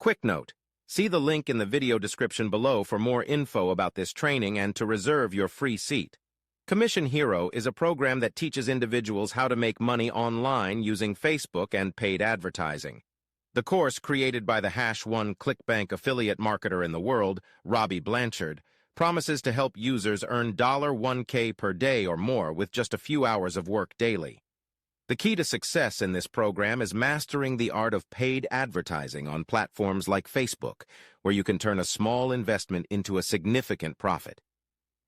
Quick note, see the link in the video description below for more info about this training and to reserve your free seat. Commission Hero is a program that teaches individuals how to make money online using Facebook and paid advertising. The course, created by the #1 ClickBank affiliate marketer in the world, Robbie Blanchard, promises to help users earn $1K per day or more with just a few hours of work daily. The key to success in this program is mastering the art of paid advertising on platforms like Facebook, where you can turn a small investment into a significant profit.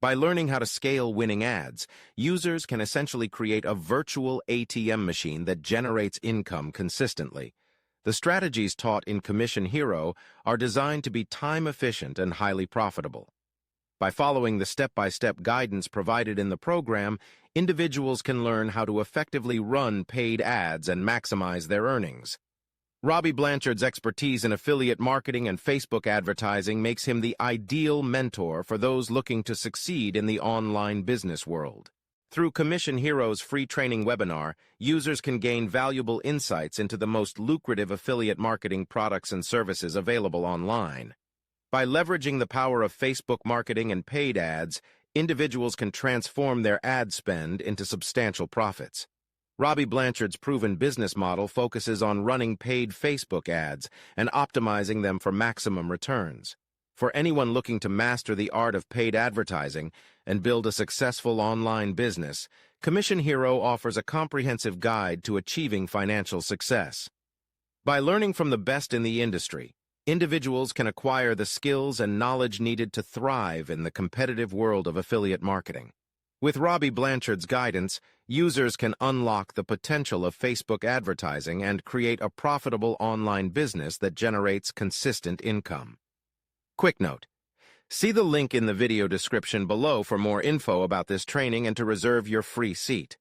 By learning how to scale winning ads, users can essentially create a virtual ATM machine that generates income consistently. The strategies taught in Commission Hero are designed to be time-efficient and highly profitable. By following the step-by-step guidance provided in the program, individuals can learn how to effectively run paid ads and maximize their earnings. Robbie Blanchard's expertise in affiliate marketing and Facebook advertising makes him the ideal mentor for those looking to succeed in the online business world. Through Commission Hero's free training webinar, users can gain valuable insights into the most lucrative affiliate marketing products and services available online. By leveraging the power of Facebook marketing and paid ads, individuals can transform their ad spend into substantial profits. Robbie Blanchard's proven business model focuses on running paid Facebook ads and optimizing them for maximum returns. For anyone looking to master the art of paid advertising and build a successful online business, Commission Hero offers a comprehensive guide to achieving financial success. By learning from the best in the industry, individuals can acquire the skills and knowledge needed to thrive in the competitive world of affiliate marketing. With Robbie Blanchard's guidance, users can unlock the potential of Facebook advertising and create a profitable online business that generates consistent income. Quick note, see the link in the video description below for more info about this training and to reserve your free seat.